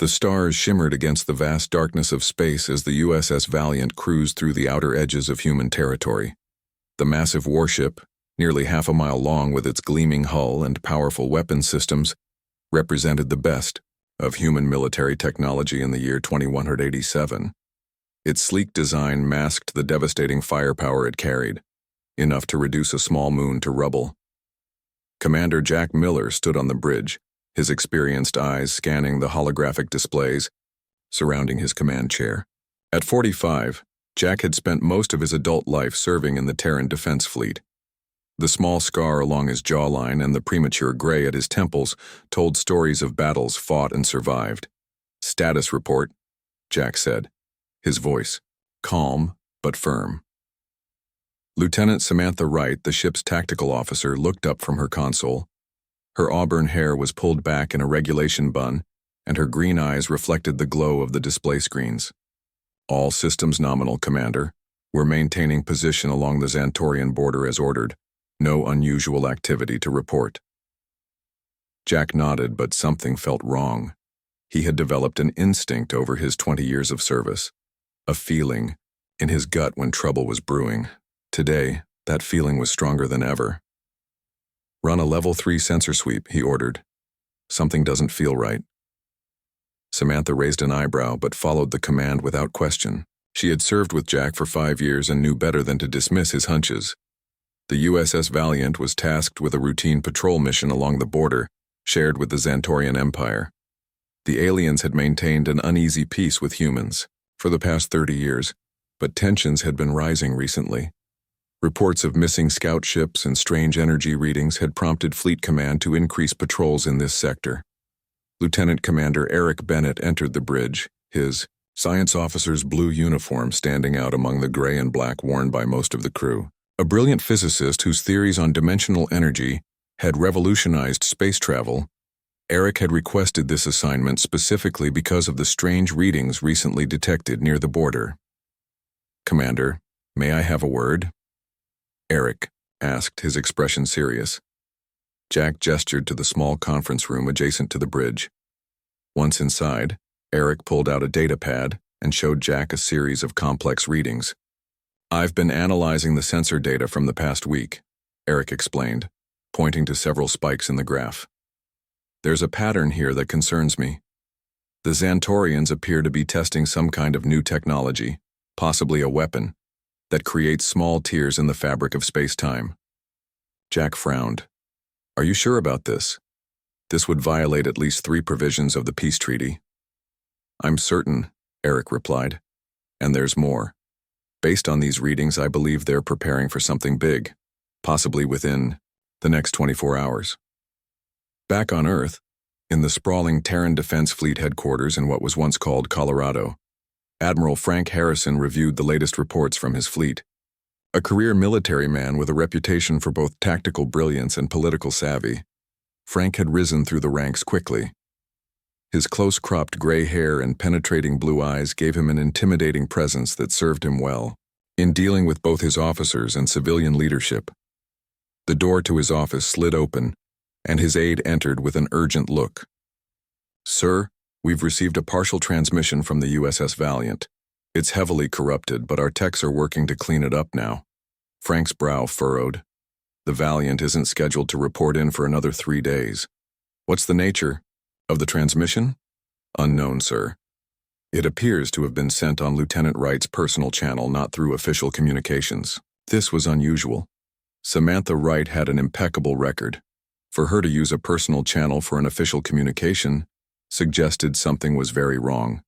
The stars shimmered against the vast darkness of space as the USS Valiant cruised through the outer edges of human territory. The massive warship, nearly half a mile long with its gleaming hull and powerful weapon systems, represented the best of human military technology in the year 2187. Its sleek design masked the devastating firepower it carried, enough to reduce a small moon to rubble. Commander Jack Miller stood on the bridge, his experienced eyes scanning the holographic displays surrounding his command chair. At 45, Jack had spent most of his adult life serving in the Terran Defense Fleet. The small scar along his jawline and the premature gray at his temples told stories of battles fought and survived. "Status report," Jack said, his voice calm but firm. Lieutenant Samantha Wright, the ship's tactical officer, looked up from her console. Her auburn hair was pulled back in a regulation bun, and her green eyes reflected the glow of the display screens. "All systems nominal, Commander. We're maintaining position along the Xantorian border as ordered. No unusual activity to report." Jack nodded, but something felt wrong. He had developed an instinct over his 20 years of service, a feeling in his gut when trouble was brewing. Today, that feeling was stronger than ever. "Run a level 3 sensor sweep," he ordered. "Something doesn't feel right." Samantha raised an eyebrow but followed the command without question. She had served with Jack for 5 years and knew better than to dismiss his hunches. The USS Valiant was tasked with a routine patrol mission along the border, shared with the Xantorian Empire. The aliens had maintained an uneasy peace with humans for the past 30 years, but tensions had been rising recently. Reports of missing scout ships and strange energy readings had prompted Fleet Command to increase patrols in this sector. Lieutenant Commander Eric Bennett entered the bridge, his science officer's blue uniform standing out among the gray and black worn by most of the crew. A brilliant physicist whose theories on dimensional energy had revolutionized space travel, Eric had requested this assignment specifically because of the strange readings recently detected near the border. "Commander, may I have a word?" Eric asked, his expression serious. Jack gestured to the small conference room adjacent to the bridge. Once inside, Eric pulled out a data pad and showed Jack a series of complex readings. "I've been analyzing the sensor data from the past week," Eric explained, pointing to several spikes in the graph. "There's a pattern here that concerns me. The Xantorians appear to be testing some kind of new technology, possibly a weapon, that creates small tears in the fabric of space-time." Jack frowned. "Are you sure about this? This would violate at least 3 provisions of the peace treaty." "I'm certain," Eric replied. "And there's more. Based on these readings, I believe they're preparing for something big, possibly within the next 24 hours. Back on Earth, in the sprawling Terran Defense Fleet headquarters in what was once called Colorado, Admiral Frank Harrison reviewed the latest reports from his fleet. A career military man with a reputation for both tactical brilliance and political savvy, Frank had risen through the ranks quickly. His close-cropped gray hair and penetrating blue eyes gave him an intimidating presence that served him well in dealing with both his officers and civilian leadership. The door to his office slid open, and his aide entered with an urgent look. "Sir, we've received a partial transmission from the USS Valiant. It's heavily corrupted, but our techs are working to clean it up now." Frank's brow furrowed. "The Valiant isn't scheduled to report in for another 3 days. What's the nature of the transmission?" "Unknown, sir. It appears to have been sent on Lieutenant Wright's personal channel, not through official communications." This was unusual. Samantha Wright had an impeccable record. For her to use a personal channel for an official communication suggested something was very wrong.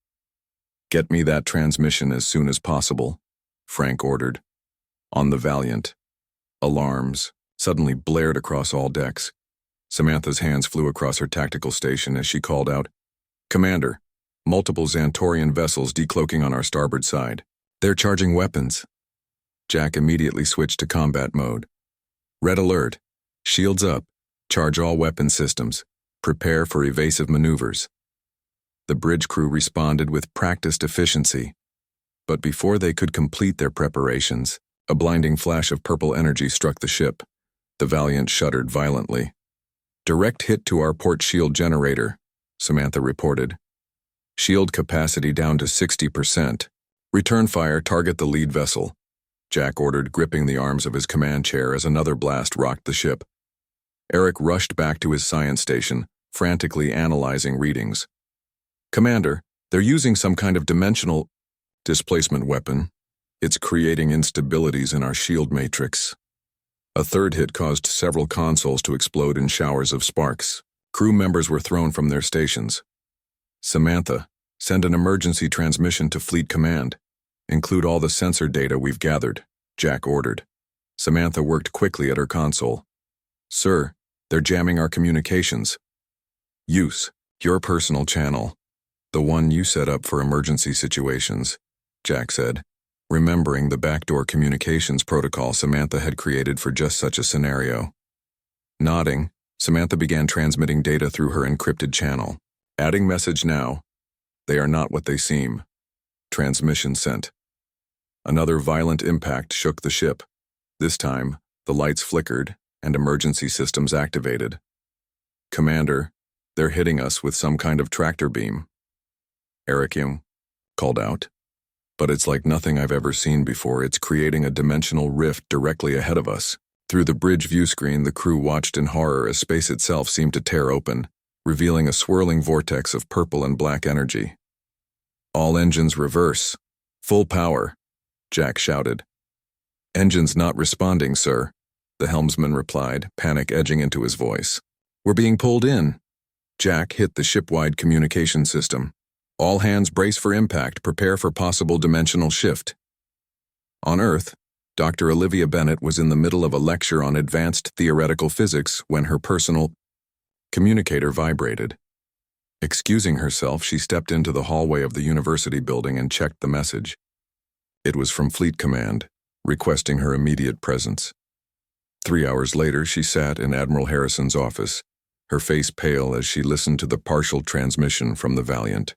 "Get me that transmission as soon as possible," Frank ordered. On the Valiant, alarms suddenly blared across all decks. Samantha's hands flew across her tactical station as she called out, "Commander, multiple Xantorian vessels decloaking on our starboard side. They're charging weapons." Jack immediately switched to combat mode. "Red alert. Shields up. Charge all weapon systems. Prepare for evasive maneuvers." The bridge crew responded with practiced efficiency. But before they could complete their preparations, a blinding flash of purple energy struck the ship. The Valiant shuddered violently. "Direct hit to our port shield generator," Samantha reported. Shield capacity down to 60%. Return fire, target the lead vessel, Jack ordered, gripping the arms of his command chair as another blast rocked the ship. Eric rushed back to his science station, frantically analyzing readings. Commander, they're using some kind of dimensional displacement weapon. It's creating instabilities in our shield matrix. A third hit caused several consoles to explode in showers of sparks. Crew members were thrown from their stations. Samantha, send an emergency transmission to Fleet Command. Include all the sensor data we've gathered, Jack ordered. Samantha worked quickly at her console. Sir, they're jamming our communications. Use your personal channel. The one you set up for emergency situations, Jack said, remembering the backdoor communications protocol Samantha had created for just such a scenario. Nodding, Samantha began transmitting data through her encrypted channel. Adding message now. They are not what they seem. Transmission sent. Another violent impact shook the ship. This time, the lights flickered and emergency systems activated. Commander, they're hitting us with some kind of tractor beam. Eric Young called out. But it's like nothing I've ever seen before. It's creating a dimensional rift directly ahead of us. Through the bridge view screen, the crew watched in horror as space itself seemed to tear open, revealing a swirling vortex of purple and black energy. All engines reverse. Full power, Jack shouted. Engines not responding, sir, the helmsman replied, panic edging into his voice. We're being pulled in. Jack hit the ship-wide communication system. All hands brace for impact, prepare for possible dimensional shift. On Earth, Dr. Olivia Bennett was in the middle of a lecture on advanced theoretical physics when her personal communicator vibrated. Excusing herself, she stepped into the hallway of the university building and checked the message. It was from Fleet Command, requesting her immediate presence. 3 hours later, she sat in Admiral Harrison's office, her face pale as she listened to the partial transmission from the Valiant.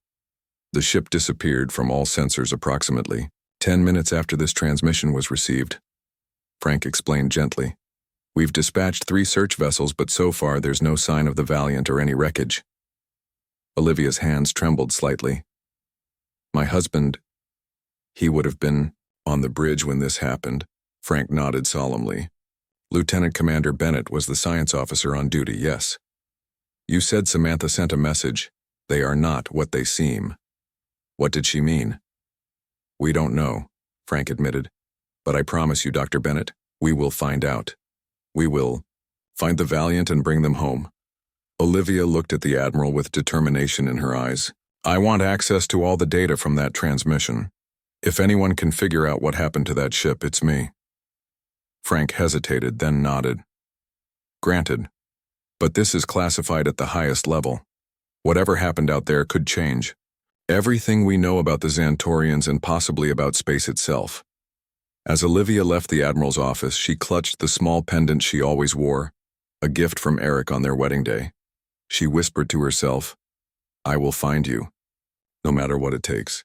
The ship disappeared from all sensors approximately 10 minutes after this transmission was received. Frank explained gently. We've dispatched 3 search vessels, but so far there's no sign of the Valiant or any wreckage. Olivia's hands trembled slightly. My husband, he would have been on the bridge when this happened. Frank nodded solemnly. Lieutenant Commander Bennett was the science officer on duty, yes. You said Samantha sent a message. They are not what they seem. What did she mean? We don't know, Frank admitted. But I promise you, Dr. Bennett, we will find out. We will find the Valiant and bring them home. Olivia looked at the Admiral with determination in her eyes. I want access to all the data from that transmission. If anyone can figure out what happened to that ship, it's me. Frank hesitated, then nodded. Granted. But this is classified at the highest level. Whatever happened out there could change. Everything we know about the Xantorians and possibly about space itself. As Olivia left the Admiral's office, she clutched the small pendant she always wore, a gift from Eric on their wedding day. She whispered to herself, I will find you, no matter what it takes.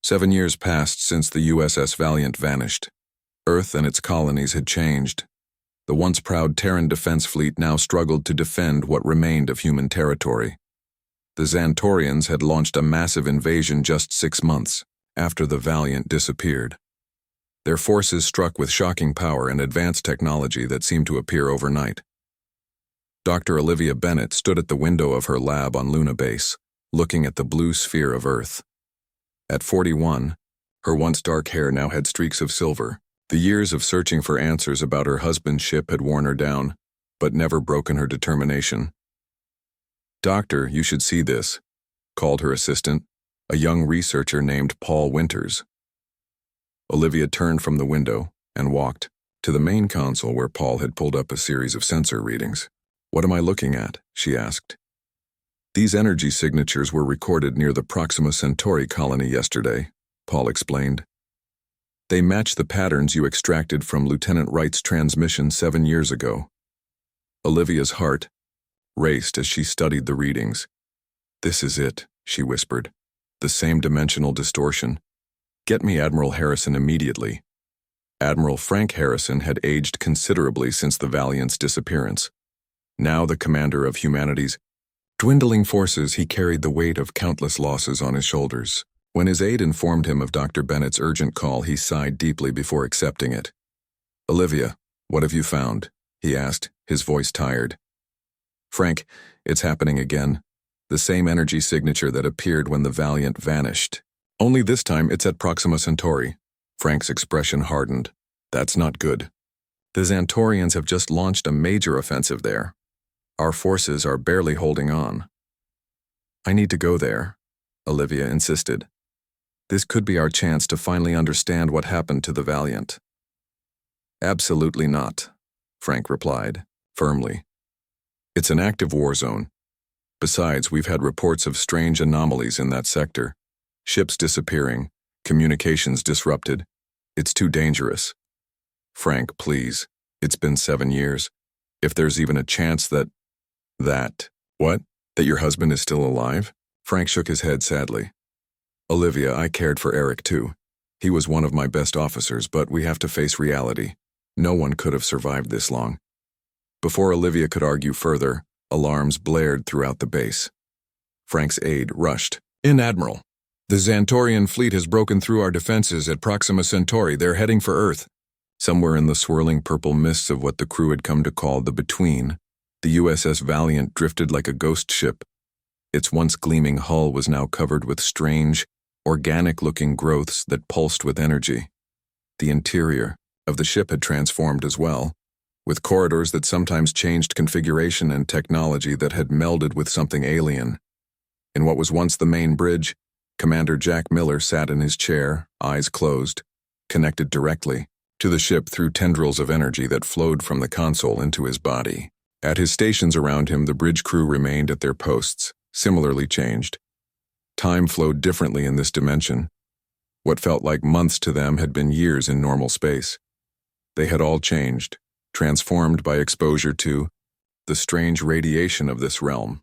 7 years passed since the USS Valiant vanished. Earth and its colonies had changed. The once proud Terran defense fleet now struggled to defend what remained of human territory. The Xantorians had launched a massive invasion just 6 months after the Valiant disappeared. Their forces struck with shocking power and advanced technology that seemed to appear overnight. Dr. Olivia Bennett stood at the window of her lab on Luna Base, looking at the blue sphere of Earth. At 41, her once dark hair now had streaks of silver. The years of searching for answers about her husband's ship had worn her down, but never broken her determination. Doctor, you should see this, called her assistant, a young researcher named Paul Winters. Olivia turned from the window and walked to the main console where Paul had pulled up a series of sensor readings. What am I looking at? She asked. These energy signatures were recorded near the Proxima Centauri colony yesterday, Paul explained. They match the patterns you extracted from Lieutenant Wright's transmission 7 years ago. Olivia's heart raced as she studied the readings. This is it, she whispered. The same dimensional distortion. Get me Admiral Harrison immediately. Admiral Frank Harrison had aged considerably since the Valiant's disappearance. Now the commander of humanity's Dwindling forces, he carried the weight of countless losses on his shoulders. When his aide informed him of Dr. Bennett's urgent call, he sighed deeply before accepting it. "Olivia, what have you found?" he asked, his voice tired. "Frank, it's happening again. The same energy signature that appeared when the Valiant vanished. Only this time it's at Proxima Centauri." Frank's expression hardened. "That's not good. The Xantorians have just launched a major offensive there. Our forces are barely holding on." "I need to go there," Olivia insisted. "This could be our chance to finally understand what happened to the Valiant." "Absolutely not," Frank replied, firmly. "It's an active war zone. Besides, we've had reports of strange anomalies in that sector. Ships disappearing, communications disrupted. It's too dangerous. Frank, please. It's been 7 years. If there's even a chance that... What? That your husband is still alive?" Frank shook his head sadly. "Olivia, I cared for Eric too. He was one of my best officers, but we have to face reality. No one could have survived this long." Before Olivia could argue further, alarms blared throughout the base. Frank's aide rushed. "In, Admiral. The Xantorian fleet has broken through our defenses at Proxima Centauri. They're heading for Earth." Somewhere in the swirling purple mists of what the crew had come to call the Between, the USS Valiant drifted like a ghost ship. Its once gleaming hull was now covered with strange, organic-looking growths that pulsed with energy. The interior of the ship had transformed as well, with corridors that sometimes changed configuration and technology that had melded with something alien. In what was once the main bridge, Commander Jack Miller sat in his chair, eyes closed, connected directly to the ship through tendrils of energy that flowed from the console into his body. At his stations around him, the bridge crew remained at their posts, similarly changed. Time flowed differently in this dimension. What felt like months to them had been years in normal space. They had all changed, transformed by exposure to the strange radiation of this realm.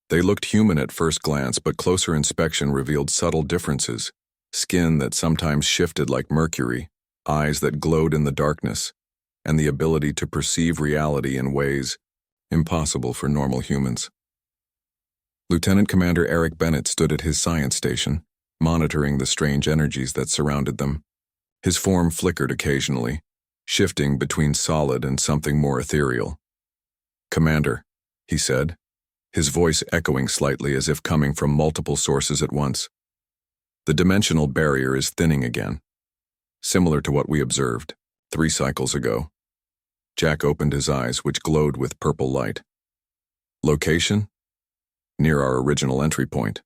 They looked human at first glance, but closer inspection revealed subtle differences: skin that sometimes shifted like mercury, eyes that glowed in the darkness, and the ability to perceive reality in ways impossible for normal humans. Lieutenant Commander Eric Bennett stood at his science station, monitoring the strange energies that surrounded them. His form flickered occasionally, shifting between solid and something more ethereal. "Commander," he said, his voice echoing slightly as if coming from multiple sources at once. "The dimensional barrier is thinning again, similar to what we observed 3 cycles ago." Jack opened his eyes, which glowed with purple light. "Location? Near our original entry point.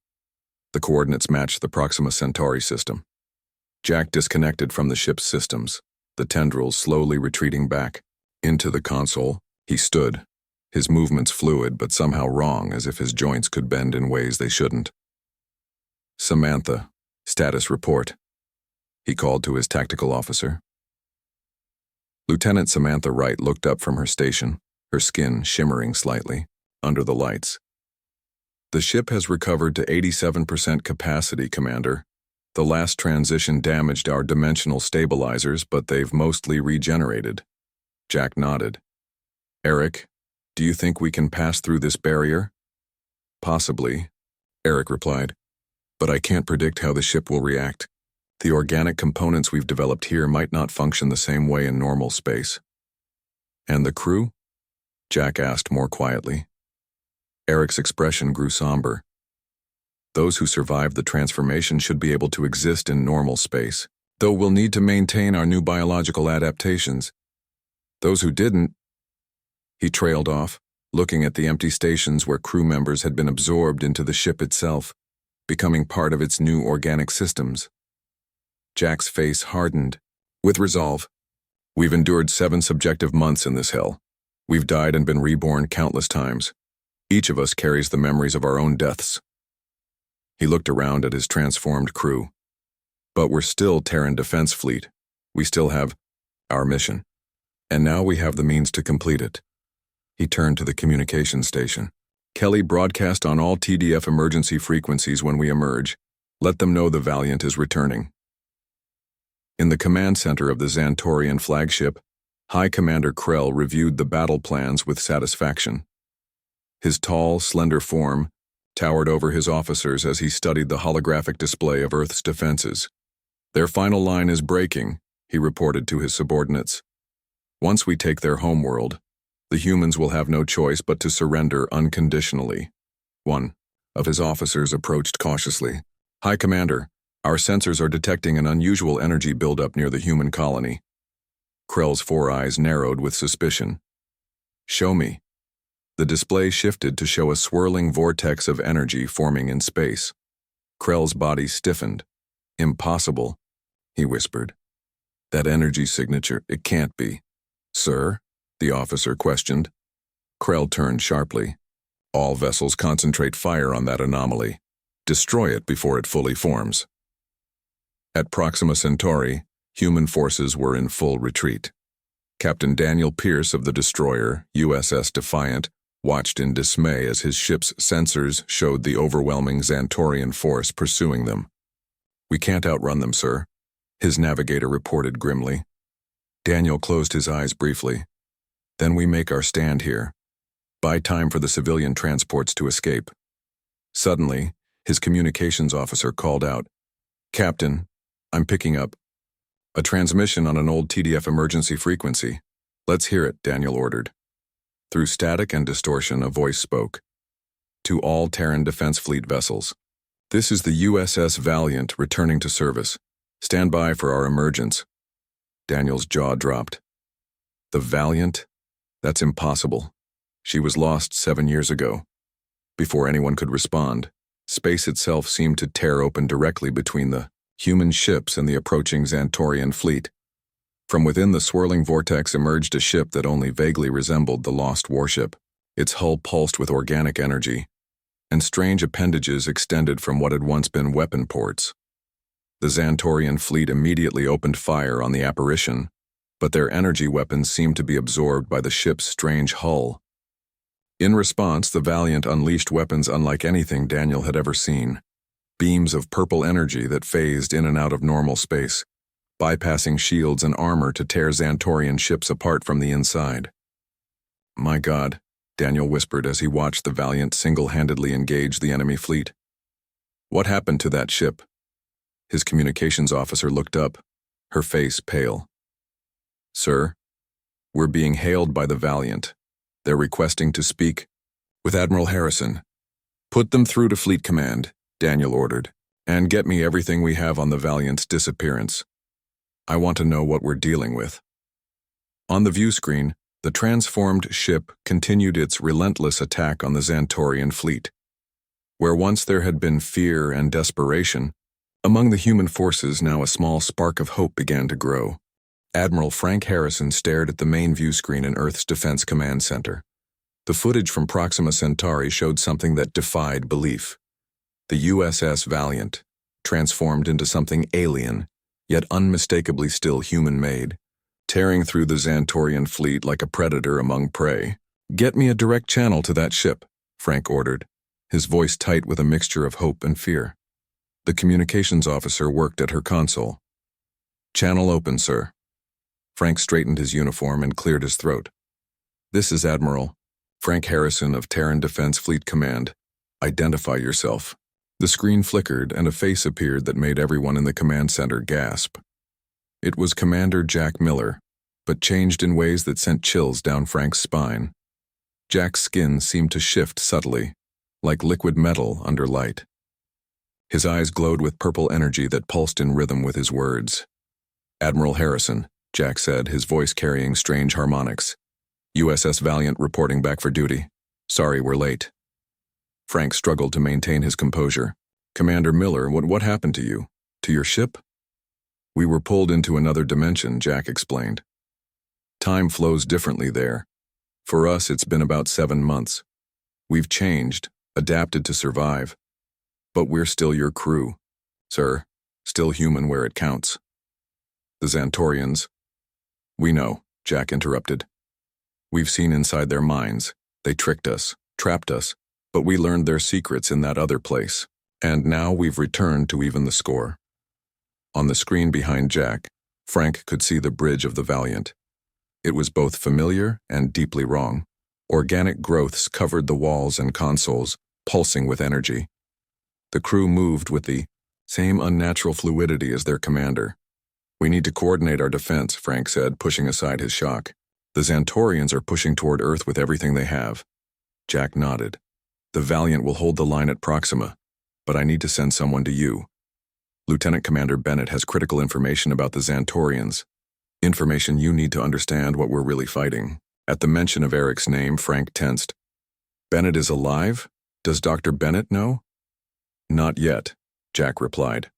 The coordinates match the Proxima Centauri system." Jack disconnected from the ship's systems, the tendrils slowly retreating back. Into the console, he stood, his movements fluid but somehow wrong, as if his joints could bend in ways they shouldn't. "Samantha, status report," he called to his tactical officer. Lieutenant Samantha Wright looked up from her station, her skin shimmering slightly under the lights. "The ship has recovered to 87% capacity, Commander. The last transition damaged our dimensional stabilizers, but they've mostly regenerated." Jack nodded. "Eric, do you think we can pass through this barrier?" "Possibly," Eric replied, "but I can't predict how the ship will react. The organic components we've developed here might not function the same way in normal space." "And the crew?" Jack asked more quietly. Eric's expression grew somber. "Those who survived the transformation should be able to exist in normal space, though we'll need to maintain our new biological adaptations. Those who didn't..." He trailed off, looking at the empty stations where crew members had been absorbed into the ship itself, becoming part of its new organic systems. Jack's face hardened. With resolve. "We've endured 7 subjective months in this hell. We've died and been reborn countless times. Each of us carries the memories of our own deaths." He looked around at his transformed crew. "But we're still Terran Defense Fleet. We still have our mission. And now we have the means to complete it." He turned to the communication station. "Kelly, broadcast on all TDF emergency frequencies when we emerge. Let them know the Valiant is returning." In the command center of the Xantorian flagship, High Commander Krell reviewed the battle plans with satisfaction. His tall, slender form towered over his officers as he studied the holographic display of Earth's defenses. "Their final line is breaking," he reported to his subordinates. "Once we take their homeworld, the humans will have no choice but to surrender unconditionally." One of his officers approached cautiously. "High Commander, our sensors are detecting an unusual energy buildup near the human colony." Krell's four eyes narrowed with suspicion. "Show me." The display shifted to show a swirling vortex of energy forming in space. Krell's body stiffened. "Impossible," he whispered. "That energy signature, it can't be." "Sir?" the officer questioned. Krell turned sharply. "All vessels concentrate fire on that anomaly. Destroy it before it fully forms." At Proxima Centauri, human forces were in full retreat. Captain Daniel Pierce of the destroyer, USS Defiant, watched in dismay as his ship's sensors showed the overwhelming Xantorian force pursuing them. "We can't outrun them, sir," his navigator reported grimly. Daniel closed his eyes briefly. "Then we make our stand here. Buy time for the civilian transports to escape." Suddenly, his communications officer called out, "Captain, I'm picking up a transmission on an old TDF emergency frequency." "Let's hear it," Daniel ordered. Through static and distortion, a voice spoke. "To all Terran Defense Fleet vessels. This is the USS Valiant returning to service. Stand by for our emergence." Daniel's jaw dropped. "The Valiant? That's impossible. She was lost 7 years ago." Before anyone could respond, space itself seemed to tear open directly between the human ships and the approaching Xantorian fleet. From within the swirling vortex emerged a ship that only vaguely resembled the lost warship. Its hull pulsed with organic energy, and strange appendages extended from what had once been weapon ports. The Xantorian fleet immediately opened fire on the apparition, but their energy weapons seemed to be absorbed by the ship's strange hull. In response, the Valiant unleashed weapons unlike anything Daniel had ever seen. Beams of purple energy that phased in and out of normal space, bypassing shields and armor to tear Xantorian ships apart from the inside. "My God," Daniel whispered as he watched the Valiant single-handedly engage the enemy fleet. "What happened to that ship?" His communications officer looked up, her face pale. "Sir, we're being hailed by the Valiant. They're requesting to speak with Admiral Harrison." "Put them through to Fleet Command," Daniel ordered, "and get me everything we have on the Valiant's disappearance. I want to know what we're dealing with." On the view screen, the transformed ship continued its relentless attack on the Xantorian fleet. Where once there had been fear and desperation, among the human forces now a small spark of hope began to grow. Admiral Frank Harrison stared at the main view screen in Earth's Defense Command Center. The footage from Proxima Centauri showed something that defied belief. The USS Valiant, transformed into something alien, yet unmistakably still human-made, tearing through the Xantorian fleet like a predator among prey. "Get me a direct channel to that ship," Frank ordered, his voice tight with a mixture of hope and fear. The communications officer worked at her console. "Channel open, sir." Frank straightened his uniform and cleared his throat. "This is Admiral Frank Harrison of Terran Defense Fleet Command. Identify yourself." The screen flickered and a face appeared that made everyone in the command center gasp. It was Commander Jack Miller, but changed in ways that sent chills down Frank's spine. Jack's skin seemed to shift subtly, like liquid metal under light. His eyes glowed with purple energy that pulsed in rhythm with his words. "Admiral Harrison," Jack said, his voice carrying strange harmonics. "USS Valiant reporting back for duty. Sorry we're late." Frank struggled to maintain his composure. "Commander Miller, what happened to you? To your ship?" "We were pulled into another dimension," Jack explained. "Time flows differently there. For us, it's been about 7 months. We've changed, adapted to survive. But we're still your crew, sir, still human where it counts." "The Xantorians—" "We know," Jack interrupted. "We've seen inside their minds. They tricked us, trapped us, but we learned their secrets in that other place. And now we've returned to even the score." On the screen behind Jack, Frank could see the bridge of the Valiant. It was both familiar and deeply wrong. Organic growths covered the walls and consoles, pulsing with energy. The crew moved with the same unnatural fluidity as their commander. "We need to coordinate our defense," Frank said, pushing aside his shock. "The Xantorians are pushing toward Earth with everything they have." Jack nodded. "The Valiant will hold the line at Proxima, but I need to send someone to you. Lieutenant Commander Bennett has critical information about the Xantorians. Information you need to understand what we're really fighting." At the mention of Eric's name, Frank tensed. "Bennett is alive? Does Dr. Bennett know?" "Not yet," Jack replied.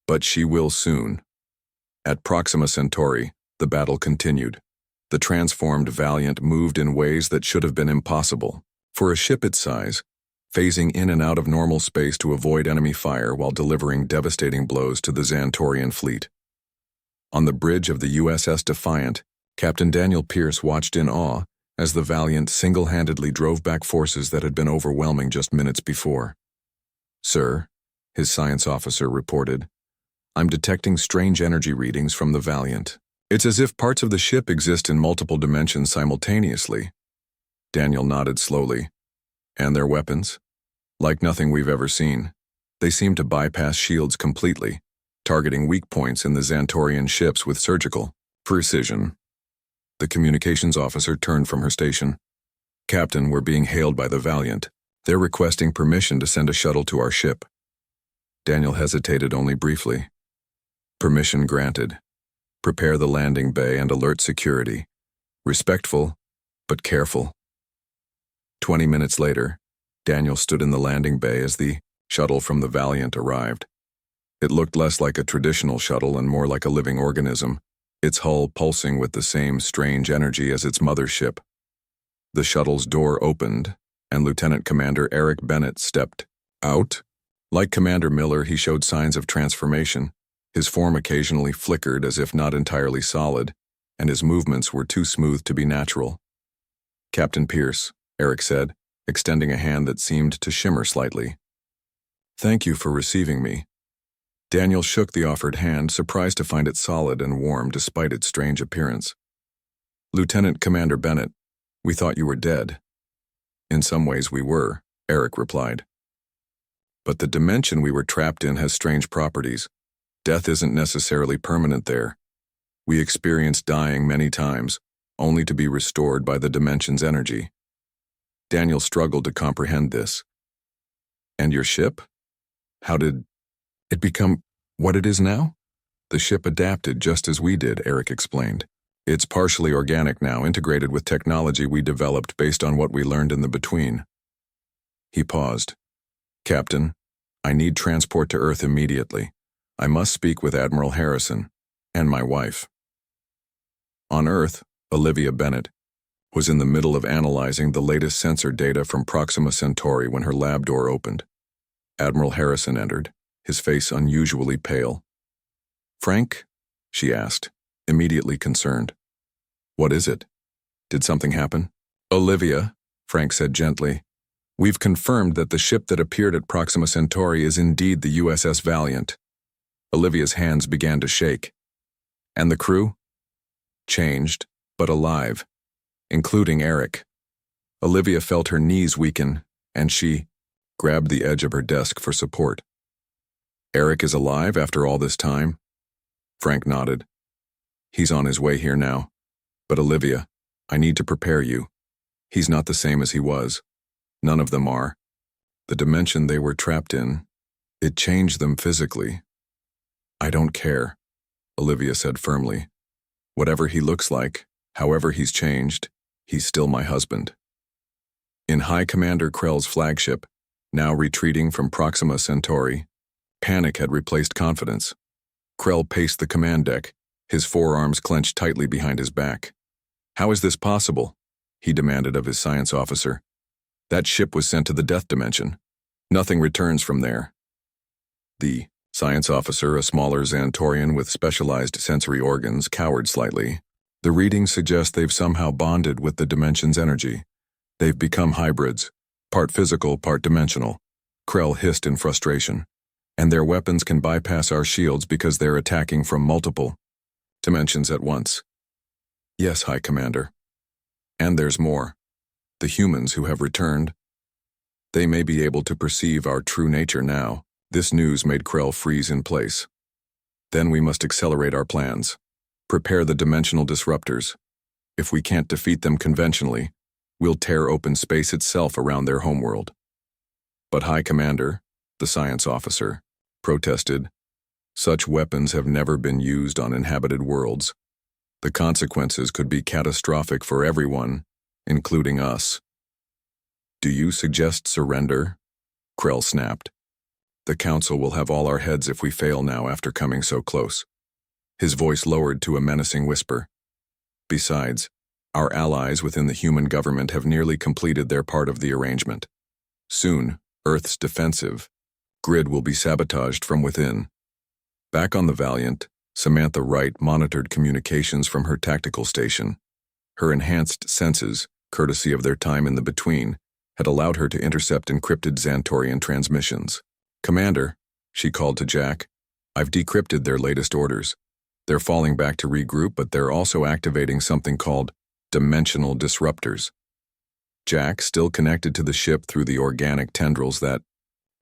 "But she will soon." At Proxima Centauri, the battle continued. The transformed Valiant moved in ways that should have been impossible. For a ship its size, phasing in and out of normal space to avoid enemy fire while delivering devastating blows to the Xantorian fleet. On the bridge of the USS Defiant, Captain Daniel Pierce watched in awe as the Valiant single-handedly drove back forces that had been overwhelming just minutes before. "Sir," his science officer reported, "I'm detecting strange energy readings from the Valiant. It's as if parts of the ship exist in multiple dimensions simultaneously." Daniel nodded slowly. "And their weapons? Like nothing we've ever seen. They seem to bypass shields completely, targeting weak points in the Xantorian ships with surgical precision." The communications officer turned from her station. "Captain, we're being hailed by the Valiant. They're requesting permission to send a shuttle to our ship." Daniel hesitated only briefly. "Permission granted. Prepare the landing bay and alert security. Respectful, but careful." 20 minutes later, Daniel stood in the landing bay as the shuttle from the Valiant arrived. It looked less like a traditional shuttle and more like a living organism, its hull pulsing with the same strange energy as its mothership. The shuttle's door opened, and Lieutenant Commander Eric Bennett stepped out. Like Commander Miller, he showed signs of transformation. His form occasionally flickered as if not entirely solid, and his movements were too smooth to be natural. "Captain Pierce," Eric said, extending a hand that seemed to shimmer slightly. "Thank you for receiving me." Daniel shook the offered hand, surprised to find it solid and warm despite its strange appearance. "Lieutenant Commander Bennett, we thought you were dead." "In some ways we were," Eric replied. "But the dimension we were trapped in has strange properties. Death isn't necessarily permanent there. We experienced dying many times, only to be restored by the dimension's energy." Daniel struggled to comprehend this. "And your ship? How did it become what it is now?" "The ship adapted just as we did," Eric explained. "It's partially organic now, integrated with technology we developed based on what we learned in the between." He paused. "Captain, I need transport to Earth immediately. I must speak with Admiral Harrison and my wife." On Earth, Olivia Bennett was in the middle of analyzing the latest sensor data from Proxima Centauri when her lab door opened. Admiral Harrison entered, his face unusually pale. "Frank?" she asked, immediately concerned. "What is it? Did something happen?" "Olivia," Frank said gently, "we've confirmed that the ship that appeared at Proxima Centauri is indeed the USS Valiant." Olivia's hands began to shake. "And the crew?" "Changed, but alive, including Eric." Olivia felt her knees weaken, and she grabbed the edge of her desk for support. "Eric is alive after all this time?" Frank nodded. "He's on his way here now. But Olivia, I need to prepare you. He's not the same as he was. None of them are. The dimension they were trapped in, it changed them physically." "I don't care," Olivia said firmly. "Whatever he looks like, however he's changed, he's still my husband." In High Commander Krell's flagship, now retreating from Proxima Centauri, panic had replaced confidence. Krell paced the command deck, his forearms clenched tightly behind his back. "How is this possible?" he demanded of his science officer. "That ship was sent to the death dimension. Nothing returns from there." The science officer, a smaller Xantorian with specialized sensory organs, cowered slightly. "The readings suggest they've somehow bonded with the dimension's energy. They've become hybrids, part physical, part dimensional," Krell hissed in frustration. "And their weapons can bypass our shields because they're attacking from multiple dimensions at once." "Yes, High Commander. And there's more. The humans who have returned. They may be able to perceive our true nature now. This news made Krell freeze in place. Then we must accelerate our plans. Prepare the dimensional disruptors. If we can't defeat them conventionally, we'll tear open space itself around their homeworld. But High Commander, the science officer, protested. Such weapons have never been used on inhabited worlds. The consequences could be catastrophic for everyone, including us. Do you suggest surrender? Krell snapped. The Council will have all our heads if we fail now after coming so close. His voice lowered to a menacing whisper. Besides, our allies within the human government have nearly completed their part of the arrangement. Soon, Earth's defensive grid will be sabotaged from within. Back on the Valiant, Samantha Wright monitored communications from her tactical station. Her enhanced senses, courtesy of their time in the between, had allowed her to intercept encrypted Xantorian transmissions. Commander, she called to Jack, I've decrypted their latest orders. They're falling back to regroup, but they're also activating something called dimensional disruptors. Jack, still connected to the ship through the organic tendrils that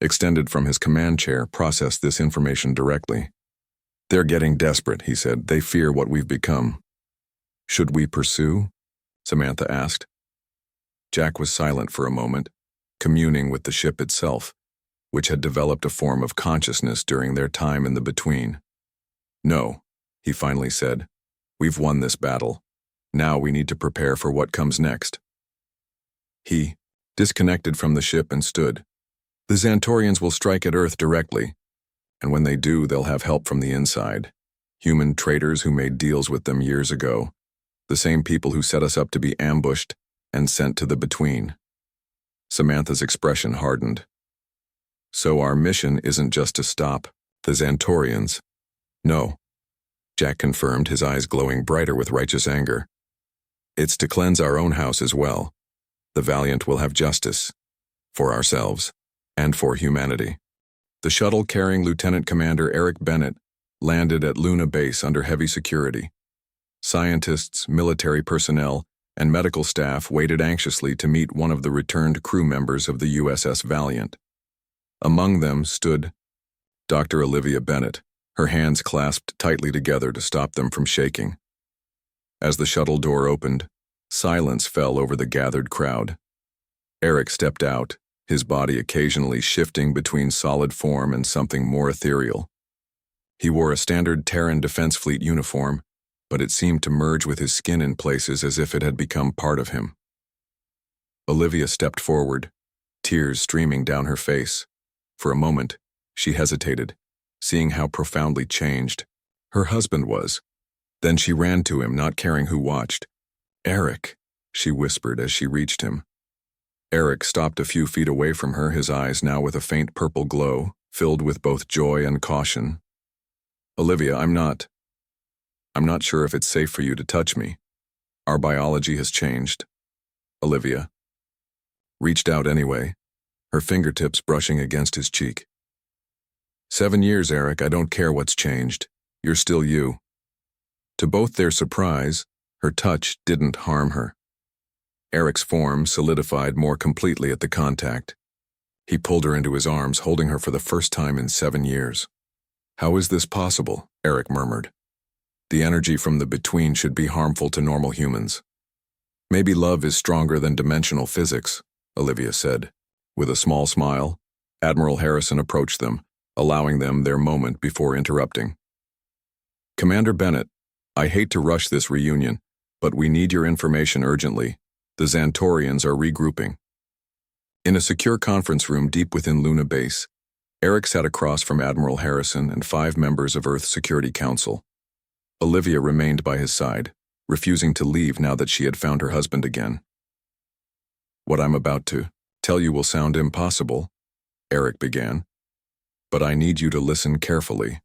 extended from his command chair, processed this information directly. They're getting desperate, he said. They fear what we've become. Should we pursue? Samantha asked. Jack was silent for a moment, communing with the ship itself, which had developed a form of consciousness during their time in the between. No, he finally said. We've won this battle. Now we need to prepare for what comes next. He disconnected from the ship and stood. The Xantorians will strike at Earth directly, and when they do, they'll have help from the inside. Human traitors who made deals with them years ago. The same people who set us up to be ambushed and sent to the between. Samantha's expression hardened. So our mission isn't just to stop the Xantorians. No, Jack confirmed, his eyes glowing brighter with righteous anger. It's to cleanse our own house as well. The Valiant will have justice. For ourselves. And for humanity. The shuttle carrying Lieutenant Commander Eric Bennett landed at Luna Base under heavy security. Scientists, military personnel, and medical staff waited anxiously to meet one of the returned crew members of the USS Valiant. Among them stood Dr. Olivia Bennett, her hands clasped tightly together to stop them from shaking. As the shuttle door opened, silence fell over the gathered crowd. Eric stepped out, his body occasionally shifting between solid form and something more ethereal. He wore a standard Terran Defense Fleet uniform, but it seemed to merge with his skin in places as if it had become part of him. Olivia stepped forward, tears streaming down her face. For a moment, she hesitated, seeing how profoundly changed her husband was. Then she ran to him, not caring who watched. "Eric," she whispered as she reached him. Eric stopped a few feet away from her, his eyes now with a faint purple glow, filled with both joy and caution. "Olivia, I'm not sure if it's safe for you to touch me. Our biology has changed." Olivia reached out anyway, her fingertips brushing against his cheek. 7 years, Eric, I don't care what's changed. You're still you." To both their surprise, her touch didn't harm her. Eric's form solidified more completely at the contact. He pulled her into his arms, holding her for the first time in 7 years. "How is this possible?" Eric murmured. "The energy from the between should be harmful to normal humans." "Maybe love is stronger than dimensional physics," Olivia said. With a small smile, Admiral Harrison approached them, allowing them their moment before interrupting. "Commander Bennett, I hate to rush this reunion, but we need your information urgently. The Xantorians are regrouping." In a secure conference room deep within Luna Base, Eric sat across from Admiral Harrison and 5 members of Earth's Security Council. Olivia remained by his side, refusing to leave now that she had found her husband again. "What I'm about to tell you will sound impossible," Eric began, "but I need you to listen carefully.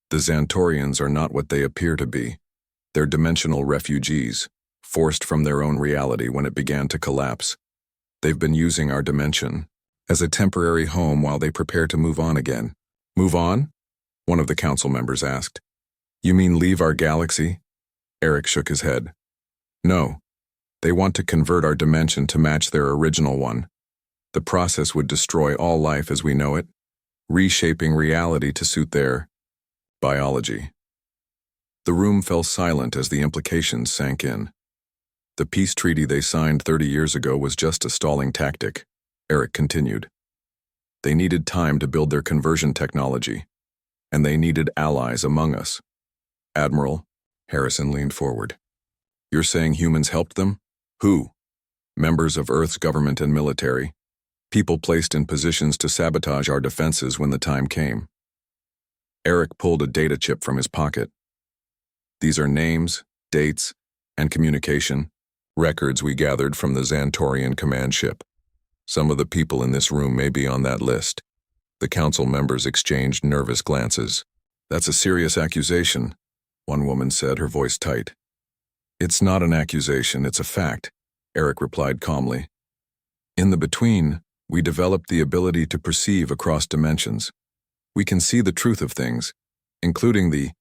The Xantorians are not what they appear to be. They're dimensional refugees, forced from their own reality when it began to collapse. They've been using our dimension as a temporary home while they prepare to move on again." "Move on?" one of the council members asked. "You mean leave our galaxy?" Eric shook his head. "No. They want to convert our dimension to match their original one. The process would destroy all life as we know it, reshaping reality to suit their biology. The room fell silent as the implications sank in. The peace treaty they signed 30 years ago was just a stalling tactic, Eric continued. They needed time to build their conversion technology, and they needed allies among us. Admiral, Harrison leaned forward. You're saying humans helped them? Who? Members of Earth's government and military. People placed in positions to sabotage our defenses when the time came. Eric pulled a data chip from his pocket. These are names, dates, and communication records we gathered from the Xantorian command ship. Some of the people in this room may be on that list. The council members exchanged nervous glances. That's a serious accusation, one woman said, her voice tight. It's not an accusation, it's a fact, Eric replied calmly. In the between, we developed the ability to perceive across dimensions. We can see the truth of things, including the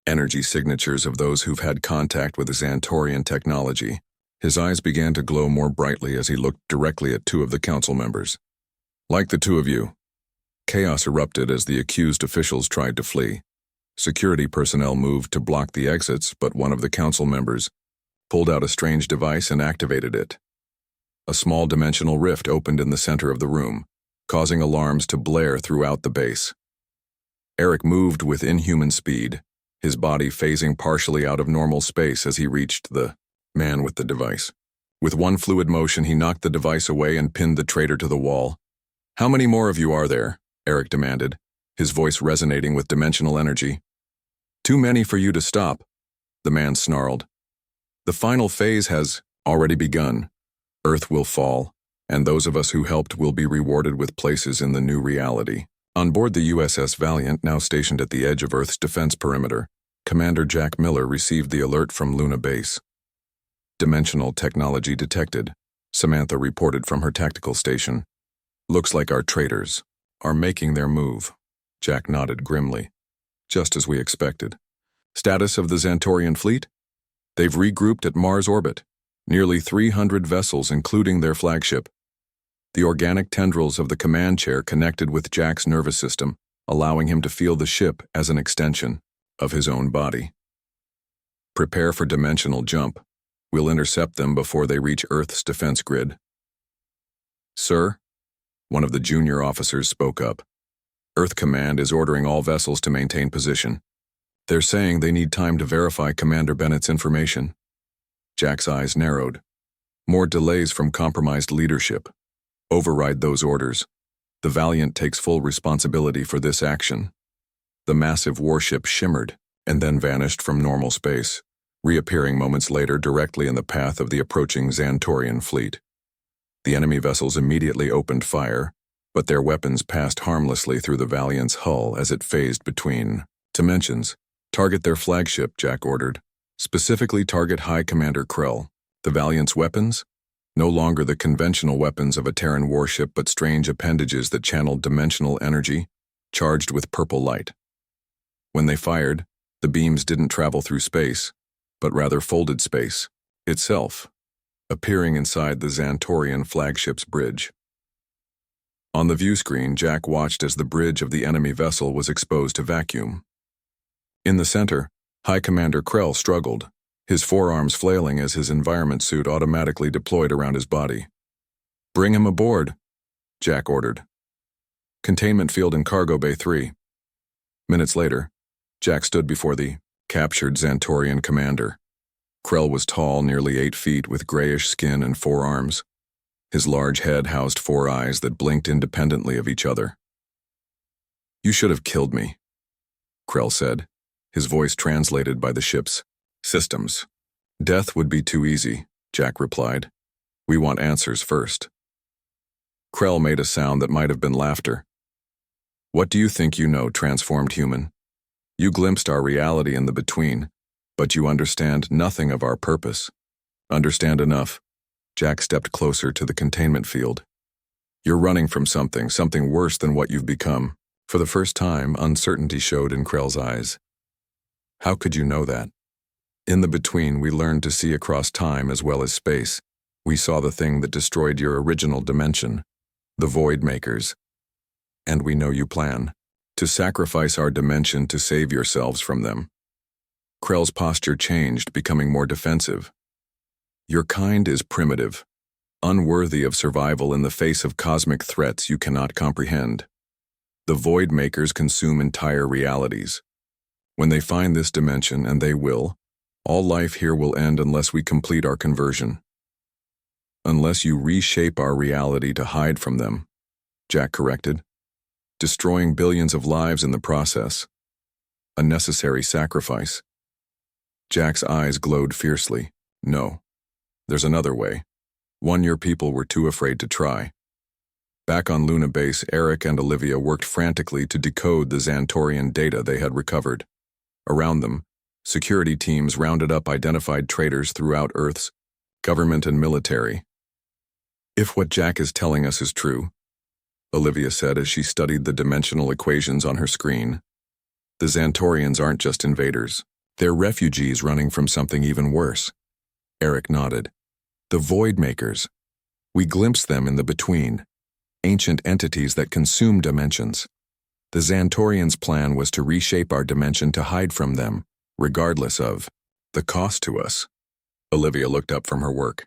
energy signatures of those who've had contact with the Xantorian technology. His eyes began to glow more brightly as he looked directly at two of the council members. Like the two of you. Chaos erupted as the accused officials tried to flee. Security personnel moved to block the exits, but one of the council members pulled out a strange device and activated it. A small dimensional rift opened in the center of the room, causing alarms to blare throughout the base. Eric moved with inhuman speed, his body phasing partially out of normal space as he reached the man with the device. With one fluid motion, he knocked the device away and pinned the traitor to the wall. How many more of you are there? Eric demanded, his voice resonating with dimensional energy. Too many for you to stop, the man snarled. The final phase has already begun. Earth will fall, and those of us who helped will be rewarded with places in the new reality. On board the USS Valiant, now stationed at the edge of Earth's defense perimeter, Commander Jack Miller received the alert from Luna Base. Dimensional technology detected, Samantha reported from her tactical station. Looks like our traitors are making their move. Jack nodded grimly. Just as we expected. Status of the Xantorian fleet? They've regrouped at Mars orbit. Nearly 300 vessels, including their flagship. The organic tendrils of the command chair connected with Jack's nervous system, allowing him to feel the ship as an extension of his own body. Prepare for dimensional jump. We'll intercept them before they reach Earth's defense grid. Sir, one of the junior officers spoke up. Earth Command is ordering all vessels to maintain position. They're saying they need time to verify Commander Bennett's information. Jack's eyes narrowed. More delays from compromised leadership. Override those orders. The Valiant takes full responsibility for this action. The massive warship shimmered and then vanished from normal space, reappearing moments later directly in the path of the approaching Xantorian fleet. The enemy vessels immediately opened fire, but their weapons passed harmlessly through the Valiant's hull as it phased between dimensions. Target their flagship, Jack ordered. Specifically target High Commander Krell. The Valiant's weapons? No longer the conventional weapons of a Terran warship, but strange appendages that channeled dimensional energy, charged with purple light. When they fired, the beams didn't travel through space, but rather folded space itself, appearing inside the Xantorian flagship's bridge. On the view screen, Jack watched as the bridge of the enemy vessel was exposed to vacuum. In the center, High Commander Krell struggled, his forearms flailing as his environment suit automatically deployed around his body. Bring him aboard, Jack ordered. Containment field in Cargo Bay 3. Minutes later, Jack stood before the captured Xantorian commander. Krell was tall, nearly 8 feet, with grayish skin and 4 arms. His large head housed 4 eyes that blinked independently of each other. You should have killed me, Krell said, his voice translated by the ship's systems. Death would be too easy, Jack replied. We want answers first. Krell made a sound that might have been laughter. What do you think you know, transformed human? You glimpsed our reality in the between, but you understand nothing of our purpose. Understand enough. Jack stepped closer to the containment field. You're running from something worse than what you've become. For the first time, uncertainty showed in Krell's eyes. How could you know that? In the between, we learned to see across time as well as space. We saw the thing that destroyed your original dimension, the Void Makers. And we know you plan to sacrifice our dimension to save yourselves from them. Krell's posture changed, becoming more defensive. Your kind is primitive, unworthy of survival in the face of cosmic threats you cannot comprehend. The Void Makers consume entire realities. When they find this dimension, and they will, all life here will end unless we complete our conversion. Unless you reshape our reality to hide from them, Jack corrected, destroying billions of lives in the process. A necessary sacrifice. Jack's eyes glowed fiercely. No. There's another way. One your people were too afraid to try. Back on Luna Base, Eric and Olivia worked frantically to decode the Xantorian data they had recovered. Around them, security teams rounded up identified traitors throughout Earth's government and military. If what Jack is telling us is true, Olivia said as she studied the dimensional equations on her screen, the Xantorians aren't just invaders. They're refugees running from something even worse. Eric nodded. The Void Makers. We glimpsed them in the between, ancient entities that consume dimensions. The Xantorians' plan was to reshape our dimension to hide from them, regardless of the cost to us. Olivia looked up from her work.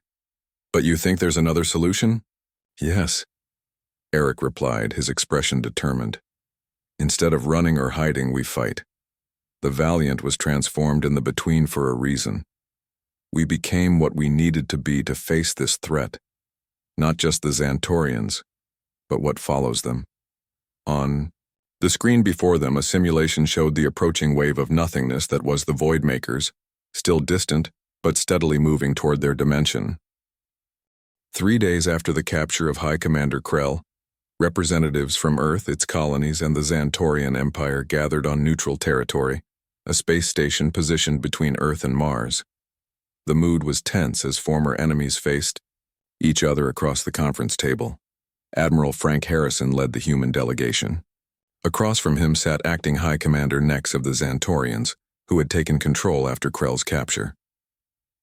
But you think there's another solution? Yes, Eric replied, his expression determined. Instead of running or hiding, we fight. The Valiant was transformed in the between for a reason. We became what we needed to be to face this threat. Not just the Xantorians, but what follows them. On the screen before them, a simulation showed the approaching wave of nothingness that was the Void Makers, still distant, but steadily moving toward their dimension. 3 days after the capture of High Commander Krell, representatives from Earth, its colonies, and the Xantorian Empire gathered on neutral territory, a space station positioned between Earth and Mars. The mood was tense as former enemies faced each other across the conference table. Admiral Frank Harrison led the human delegation. Across from him sat Acting High Commander Nex of the Xantorians, who had taken control after Krell's capture.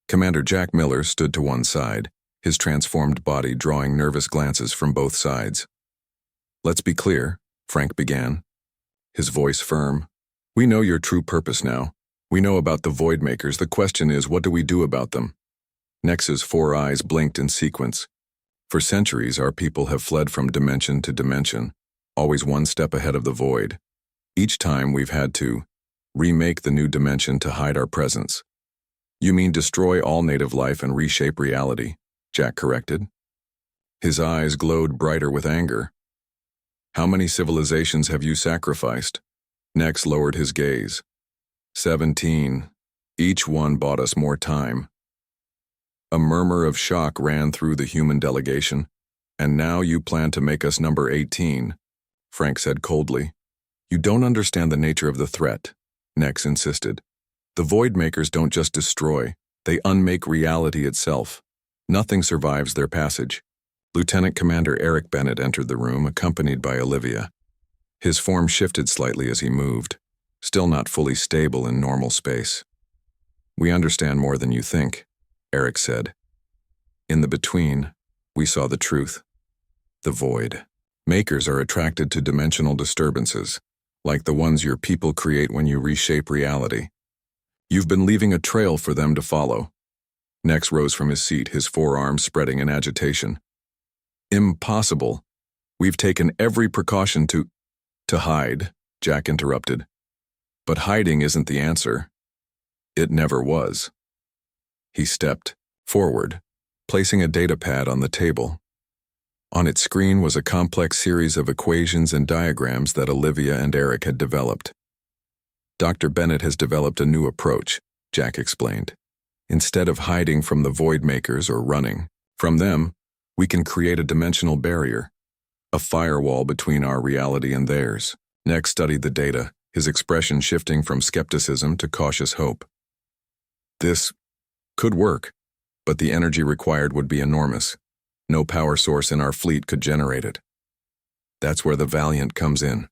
Commander Jack Miller stood to one side, his transformed body drawing nervous glances from both sides. Let's be clear, Frank began, his voice firm. We know your true purpose now. We know about the Void Makers. The question is, what do we do about them? Nex's 4 eyes blinked in sequence. For centuries, our people have fled from dimension to dimension, always one step ahead of the Void. Each time we've had to remake the new dimension to hide our presence. You mean destroy all native life and reshape reality, Jack corrected. His eyes glowed brighter with anger. How many civilizations have you sacrificed? Nex lowered his gaze. 17. Each one bought us more time. A murmur of shock ran through the human delegation. And now you plan to make us number 18, Frank said coldly. You don't understand the nature of the threat, Nex insisted. The Void Makers don't just destroy, they unmake reality itself. Nothing survives their passage. Lieutenant Commander Eric Bennett entered the room, accompanied by Olivia. His form shifted slightly as he moved, still not fully stable in normal space. We understand more than you think, Eric said. In the between, we saw the truth. The Void Makers are attracted to dimensional disturbances, like the ones your people create when you reshape reality. You've been leaving a trail for them to follow. Nex rose from his seat, his forearms spreading in agitation. Impossible. We've taken every precaution to hide, Jack interrupted. But hiding isn't the answer. It never was. He stepped forward, placing a data pad on the table. On its screen was a complex series of equations and diagrams that Olivia and Eric had developed. Dr. Bennett has developed a new approach, Jack explained. Instead of hiding from the Void Makers or running from them, we can create a dimensional barrier, a firewall between our reality and theirs. Nex studied the data, his expression shifting from skepticism to cautious hope. This could work, but the energy required would be enormous. No power source in our fleet could generate it. That's where the Valiant comes in,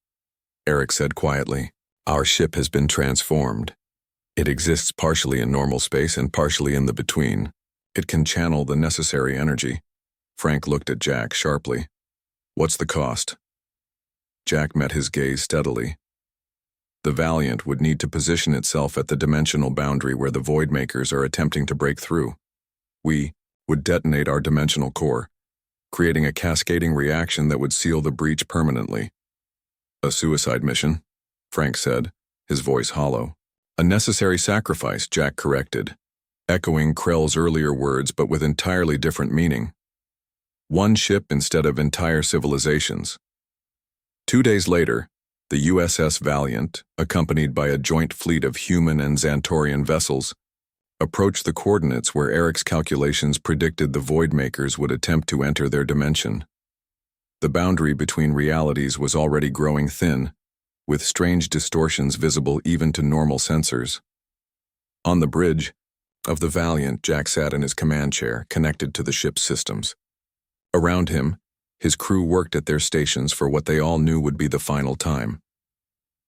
Eric said quietly. Our ship has been transformed. It exists partially in normal space and partially in the between. It can channel the necessary energy. Frank looked at Jack sharply. What's the cost? Jack met his gaze steadily. The Valiant would need to position itself at the dimensional boundary where the Voidmakers are attempting to break through. We would detonate our dimensional core, creating a cascading reaction that would seal the breach permanently. A suicide mission, Frank said, his voice hollow. A necessary sacrifice, Jack corrected, echoing Krell's earlier words but with entirely different meaning. One ship instead of entire civilizations. 2 days later, the USS Valiant, accompanied by a joint fleet of human and Xantorian vessels, approached the coordinates where Eric's calculations predicted the Voidmakers would attempt to enter their dimension. The boundary between realities was already growing thin, with strange distortions visible even to normal sensors. On the bridge of the Valiant, Jack sat in his command chair, connected to the ship's systems. Around him, his crew worked at their stations for what they all knew would be the final time.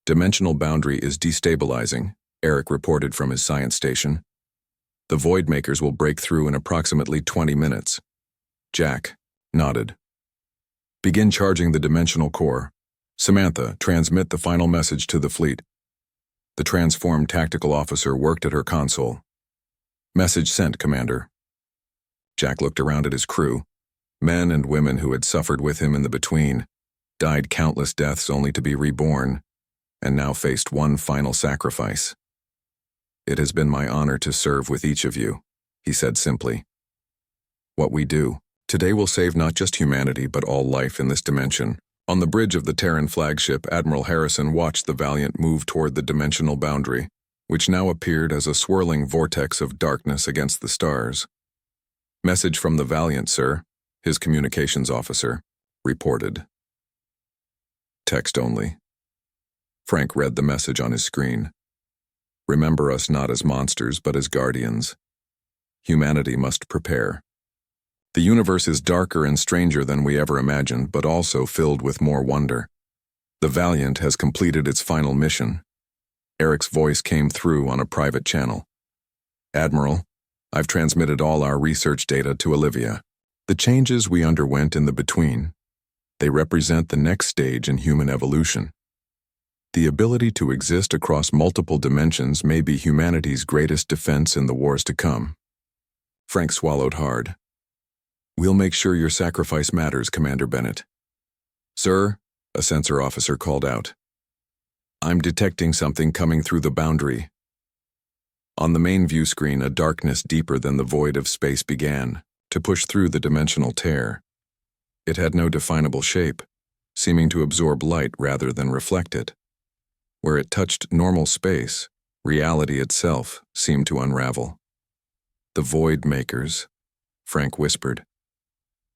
Dimensional boundary is destabilizing, Eric reported from his science station. The Voidmakers will break through in approximately 20 minutes. Jack nodded. Begin charging the dimensional core. Samantha, transmit the final message to the fleet. The transformed tactical officer worked at her console. Message sent, Commander. Jack looked around at his crew, men and women who had suffered with him in the between, died countless deaths only to be reborn, and now faced one final sacrifice. It has been my honor to serve with each of you, he said simply. What we do today will save not just humanity but all life in this dimension. On the bridge of the Terran flagship, Admiral Harrison watched the Valiant move toward the dimensional boundary, which now appeared as a swirling vortex of darkness against the stars. Message from the Valiant, sir, his communications officer reported. Text only. Frank read the message on his screen. Remember us not as monsters but as guardians. Humanity must prepare. The universe is darker and stranger than we ever imagined, but also filled with more wonder. The Valiant has completed its final mission. Eric's voice came through on a private channel. Admiral, I've transmitted all our research data to Olivia. The changes we underwent in the between, they represent the next stage in human evolution. The ability to exist across multiple dimensions may be humanity's greatest defense in the wars to come. Frank swallowed hard. We'll make sure your sacrifice matters, Commander Bennett. Sir, a sensor officer called out. I'm detecting something coming through the boundary. On the main view screen, a darkness deeper than the void of space began to push through the dimensional tear. It had no definable shape, seeming to absorb light rather than reflect it. Where it touched normal space, reality itself seemed to unravel. The Voidmakers, Frank whispered.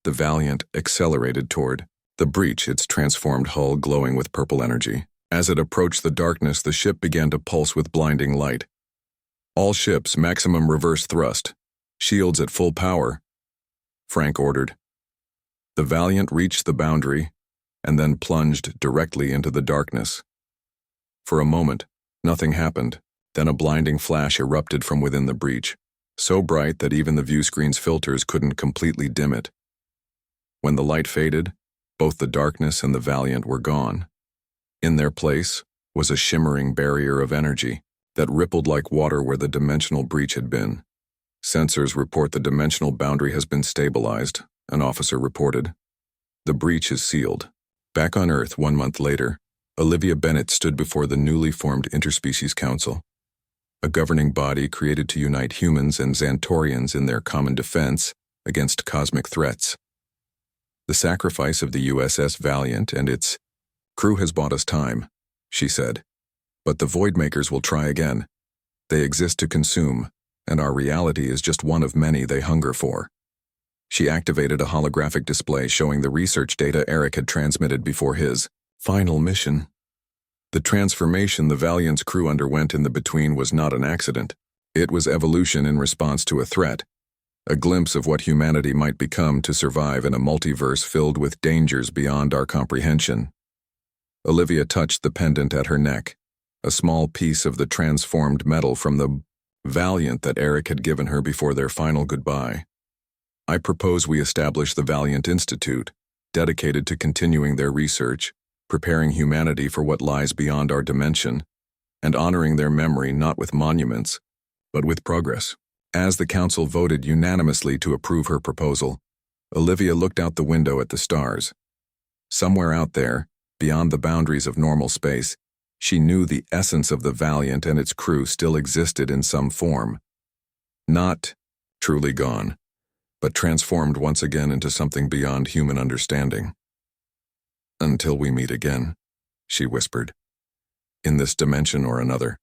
The Valiant accelerated toward the breach, its transformed hull glowing with purple energy. As it approached the darkness, the ship began to pulse with blinding light. All ships, maximum reverse thrust. Shields at full power, Frank ordered. The Valiant reached the boundary and then plunged directly into the darkness. For a moment, nothing happened. Then a blinding flash erupted from within the breach, so bright that even the view screen's filters couldn't completely dim it. When the light faded, both the darkness and the Valiant were gone. In their place was a shimmering barrier of energy that rippled like water where the dimensional breach had been. Sensors report the dimensional boundary has been stabilized, an officer reported. The breach is sealed. Back on Earth 1 month later, Olivia Bennett stood before the newly formed Interspecies Council, a governing body created to unite humans and Xantorians in their common defense against cosmic threats. The sacrifice of the USS Valiant and its crew has bought us time, she said. But the Voidmakers will try again. They exist to consume, and our reality is just one of many they hunger for. She activated a holographic display showing the research data Eric had transmitted before his final mission. The transformation the Valiant's crew underwent in the between was not an accident. It was evolution in response to a threat, a glimpse of what humanity might become to survive in a multiverse filled with dangers beyond our comprehension. Olivia touched the pendant at her neck, a small piece of the transformed metal from the Valiant that Eric had given her before their final goodbye. I propose we establish the Valiant Institute, dedicated to continuing their research, preparing humanity for what lies beyond our dimension, and honoring their memory not with monuments, but with progress. As the council voted unanimously to approve her proposal, Olivia looked out the window at the stars. Somewhere out there, beyond the boundaries of normal space, she knew the essence of the Valiant and its crew still existed in some form. Not truly gone, but transformed once again into something beyond human understanding. "Until we meet again," she whispered. "In this dimension or another."